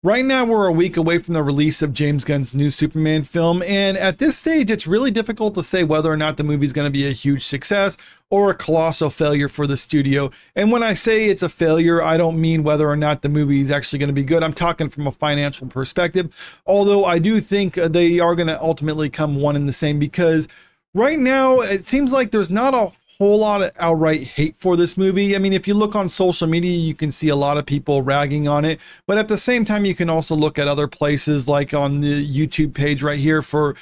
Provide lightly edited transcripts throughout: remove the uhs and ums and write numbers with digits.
Right now, we're a week away from the release of James Gunn's new Superman film, and at this stage, it's really difficult to say whether or not the movie is going to be a huge success or a colossal failure for the studio. And when I say it's a failure, I don't mean whether or not the movie is actually going to be good. I'm talking from a financial perspective, although I do think they are going to ultimately come one and the same, because right now, it seems like there's not a whole lot of outright hate for this movie. I mean, if you look on social media, you can see a lot of people ragging on it, but at the same time, you can also look at other places like on the YouTube page right here for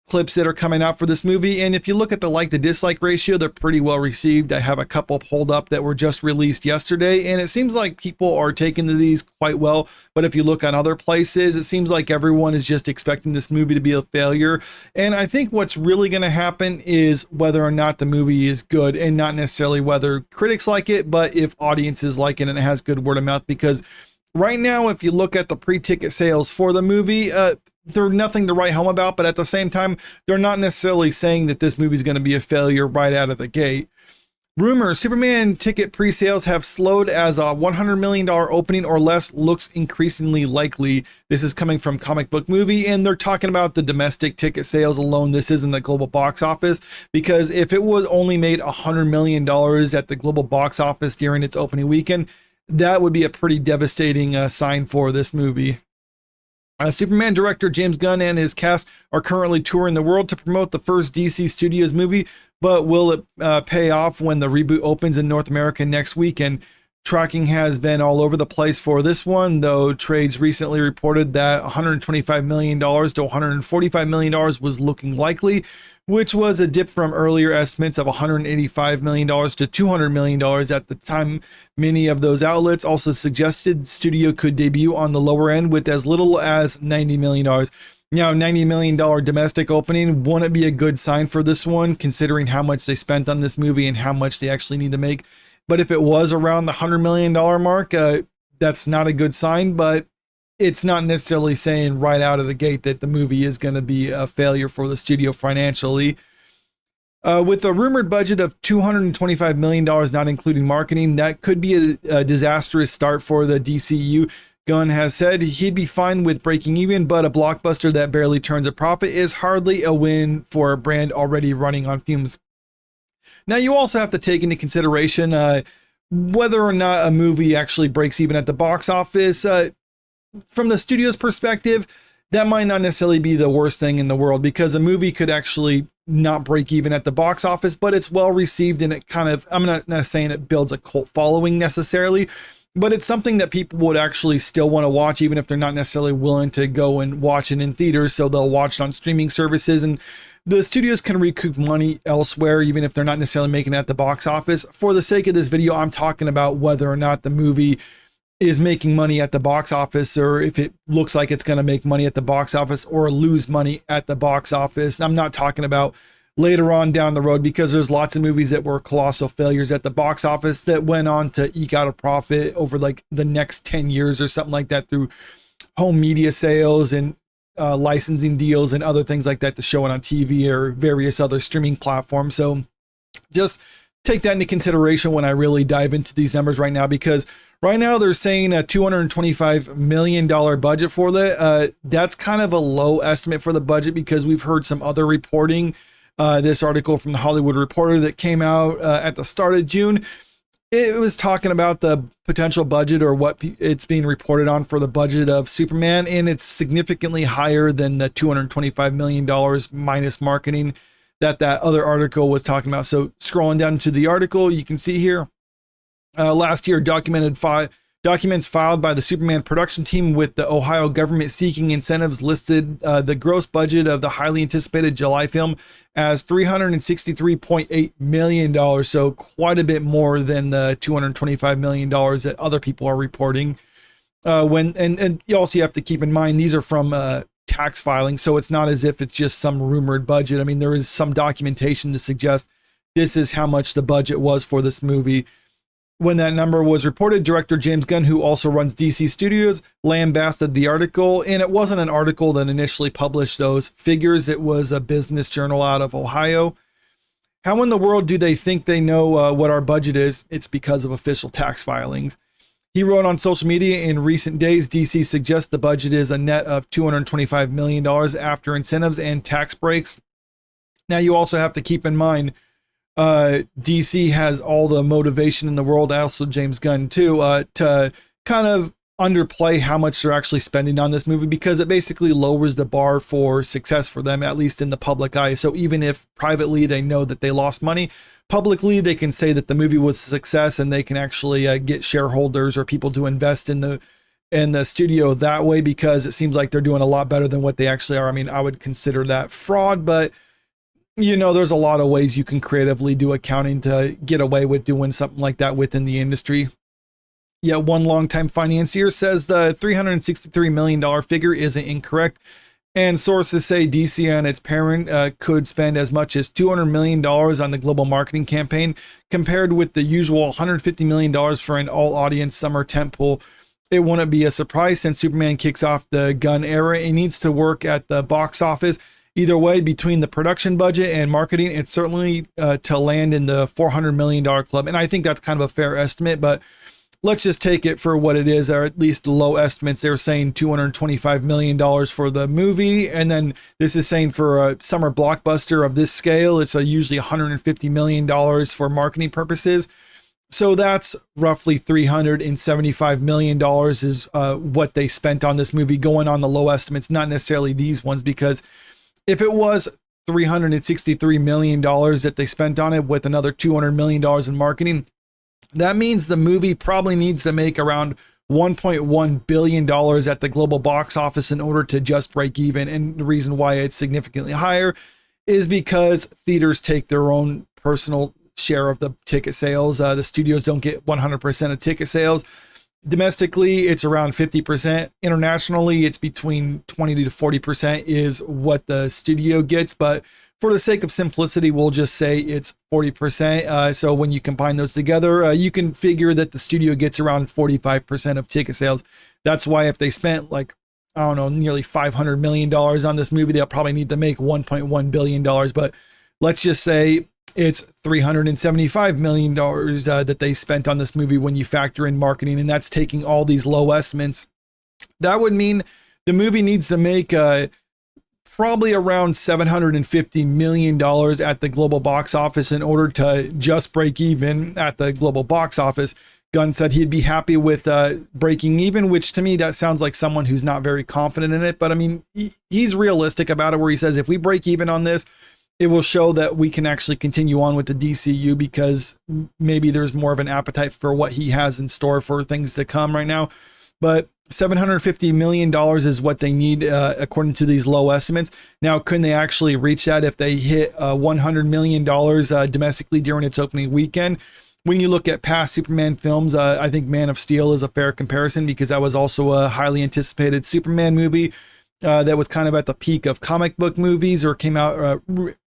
clips that are coming out for this movie. And if you look at the like to dislike ratio, they're pretty well received. I have a couple pulled up that were just released yesterday, and it seems like people are taking to these quite well. But if you look on other places, it seems like everyone is just expecting this movie to be a failure. And I think what's really going to happen is whether or not the movie is good, and not necessarily whether critics like it, but if audiences like it and it has good word of mouth. Because right now, if you look at the pre-ticket sales for the movie, they're nothing to write home about, but at the same time, they're not necessarily saying that this movie is going to be a failure right out of the gate. Rumors, Superman ticket pre-sales have slowed as a $100 million opening or less looks increasingly likely. This is coming from Comic Book Movie, and they're talking about the domestic ticket sales alone. This isn't the global box office, because if it would only made $100 million at the global box office during its opening weekend, that would be a pretty devastating sign for this movie. Superman director James Gunn and his cast are currently touring the world to promote the first DC Studios movie, but will it pay off when the reboot opens in North America next week? And tracking has been all over the place for this one, though trades recently reported that $125 million to $145 million was looking likely, which was a dip from earlier estimates of $185 million to $200 million at the time. Many of those outlets also suggested studio could debut on the lower end with as little as $90 million. Now, $90 million domestic opening wouldn't be a good sign for this one, considering how much they spent on this movie and how much they actually need to make. But if it was around the $100 million mark, that's not a good sign, but it's not necessarily saying right out of the gate that the movie is going to be a failure for the studio financially. With a rumored budget of $225 million, not including marketing, that could be a disastrous start for the DCU. Gunn has said he'd be fine with breaking even, but a blockbuster that barely turns a profit is hardly a win for a brand already running on fumes. Now, you also have to take into consideration whether or not a movie actually breaks even at the box office. From the studio's perspective, that might not necessarily be the worst thing in the world, because a movie could actually not break even at the box office, but it's well received, and it kind of, I'm not saying it builds a cult following necessarily, but it's something that people would actually still want to watch, even if they're not necessarily willing to go and watch it in theaters. So they'll watch it on streaming services, and the studios can recoup money elsewhere, even if they're not necessarily making it at the box office. For the sake of this video, I'm talking about whether or not the movie is making money at the box office, or if it looks like it's going to make money at the box office or lose money at the box office. I'm not talking about later on down the road, because there's lots of movies that were colossal failures at the box office that went on to eke out a profit over like the next 10 years or something like that through home media sales and licensing deals and other things like that to show it on TV or various other streaming platforms. So just take that into consideration when I really dive into these numbers right now, because right now they're saying a $225 million budget for that. That's kind of a low estimate for the budget, because we've heard some other reporting. This article from the Hollywood Reporter that came out at the start of June, it was talking about the potential budget, or what it's being reported on for the budget of Superman, and it's significantly higher than the $225 million minus marketing that other article was talking about. So scrolling down to the article, you can see here, last year documents filed by the Superman production team with the Ohio government seeking incentives listed the gross budget of the highly anticipated July film as $363.8 million. So quite a bit more than the $225 million that other people are reporting. And you also have to keep in mind, these are from tax filing. So it's not as if it's just some rumored budget. I mean, there is some documentation to suggest this is how much the budget was for this movie. When that number was reported, director James Gunn, who also runs DC Studios, lambasted the article, and it wasn't an article that initially published those figures. It was a business journal out of Ohio. How in the world do they think they know what our budget is? It's because of official tax filings. He wrote on social media, in recent days, DC suggests the budget is a net of $225 million after incentives and tax breaks. Now, you also have to keep in mind, DC has all the motivation in the world, also James Gunn too, to kind of underplay how much they're actually spending on this movie, because it basically lowers the bar for success for them, at least in the public eye. So even if privately they know that they lost money, publicly they can say that the movie was a success, and they can actually get shareholders or people to invest in the studio that way, because it seems like they're doing a lot better than what they actually are. I mean, I would consider that fraud, but there's a lot of ways you can creatively do accounting to get away with doing something like that within the industry. Yet one longtime financier says the $363 million figure isn't incorrect, and sources say DC and its parent could spend as much as $200 million on the global marketing campaign, compared with the usual $150 million for an all-audience summer tentpole. It wouldn't be a surprise, since Superman kicks off the Gunn era. It needs to work at the box office. Either way, between the production budget and marketing, it's certainly to land in the $400 million club. And I think that's kind of a fair estimate, but let's just take it for what it is, or at least the low estimates. They're saying $225 million for the movie. And then this is saying for a summer blockbuster of this scale, it's usually $150 million for marketing purposes. So that's roughly $375 million is what they spent on this movie, going on the low estimates, not necessarily these ones, because if it was $363 million that they spent on it with another $200 million in marketing, that means the movie probably needs to make around $1.1 billion at the global box office in order to just break even. And the reason why it's significantly higher is because theaters take their own personal share of the ticket sales. The studios don't get 100% of ticket sales. Domestically, it's around 50%. Internationally, it's between 20 to 40% is what the studio gets. But for the sake of simplicity, we'll just say it's 40%. So when you combine those together, you can figure that the studio gets around 45% of ticket sales. That's why if they spent nearly $500 million on this movie, they'll probably need to make $1.1 billion. But let's just say it's $375 million that they spent on this movie when you factor in marketing, and that's taking all these low estimates. That would mean the movie needs to make probably around $750 million at the global box office in order to just break even at the global box office. Gunn said he'd be happy with breaking even, which to me, that sounds like someone who's not very confident in it. But I mean, he's realistic about it, where he says, if we break even on this, it will show that we can actually continue on with the DCU, because maybe there's more of an appetite for what he has in store for things to come right now. But $750 million is what they need, according to these low estimates. Now, couldn't they actually reach that if they hit $100 million domestically during its opening weekend? When you look at past Superman films, I think Man of Steel is a fair comparison, because that was also a highly anticipated Superman movie that was kind of at the peak of comic book movies, or came out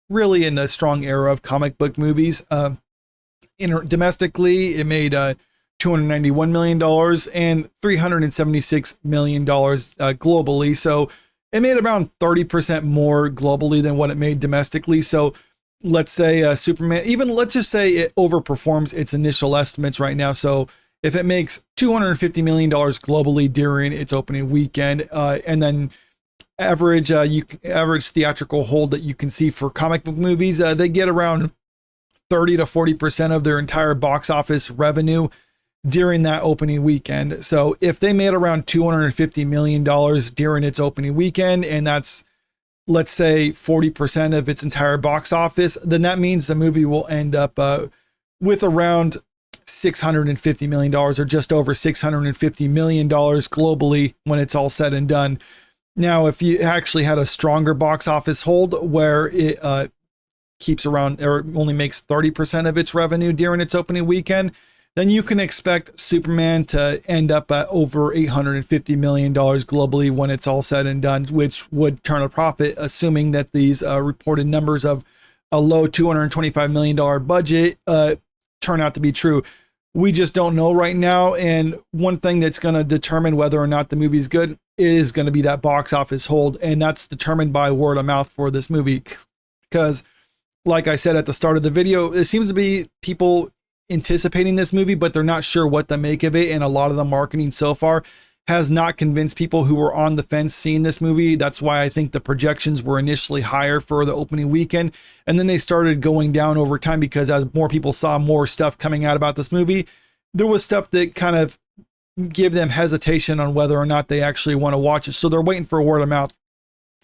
really in a strong era of comic book movies. Domestically, it made $291 million and $376 million globally. So it made around 30% more globally than what it made domestically. So let's say Superman, let's just say it overperforms its initial estimates right now. So if it makes $250 million globally during its opening weekend, and then average theatrical hold that you can see for comic book movies, they get around 30 to 40% of their entire box office revenue during that opening weekend. So if they made around $250 million during its opening weekend, and that's, let's say, 40% of its entire box office, then that means the movie will end up with around $650 million, or just over $650 million globally when it's all said and done. Now, if you actually had a stronger box office hold where it keeps around, or only makes 30% of its revenue during its opening weekend, then you can expect Superman to end up at over $850 million globally when it's all said and done, which would turn a profit, assuming that these reported numbers of a low $225 million budget turn out to be true. We just don't know right now. And one thing that's going to determine whether or not the movie's good is going to be that box office hold. And that's determined by word of mouth for this movie. Because like I said at the start of the video, it seems to be people anticipating this movie, but they're not sure what to make of it. And a lot of the marketing so far has not convinced people who were on the fence seeing this movie. That's why I think the projections were initially higher for the opening weekend. And then they started going down over time because as more people saw more stuff coming out about this movie, there was stuff that kind of give them hesitation on whether or not they actually want to watch it. So they're waiting for word of mouth.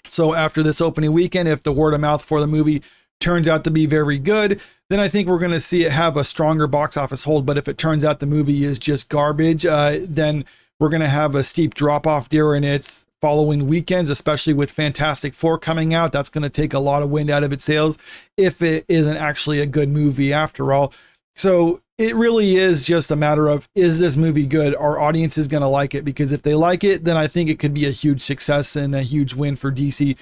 So after this opening weekend, if the word of mouth for the movie turns out to be very good, then I think we're going to see it have a stronger box office hold. But if it turns out the movie is just garbage, then we're going to have a steep drop off during its following weekends, especially with Fantastic Four coming out. That's going to take a lot of wind out of its sails if it isn't actually a good movie after all. So it really is just a matter of, is this movie good? Our audience is going to like it, because if they like it, then I think it could be a huge success and a huge win for DC.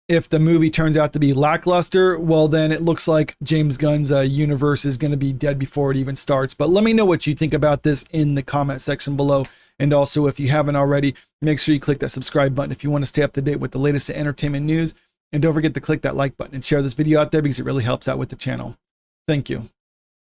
If the movie turns out to be lackluster, well, then it looks like James Gunn's universe is going to be dead before it even starts. But let me know what you think about this in the comment section below. And also, if you haven't already, make sure you click that subscribe button if you want to stay up to date with the latest entertainment news. And don't forget to click that like button and share this video out there, because it really helps out with the channel. Thank you.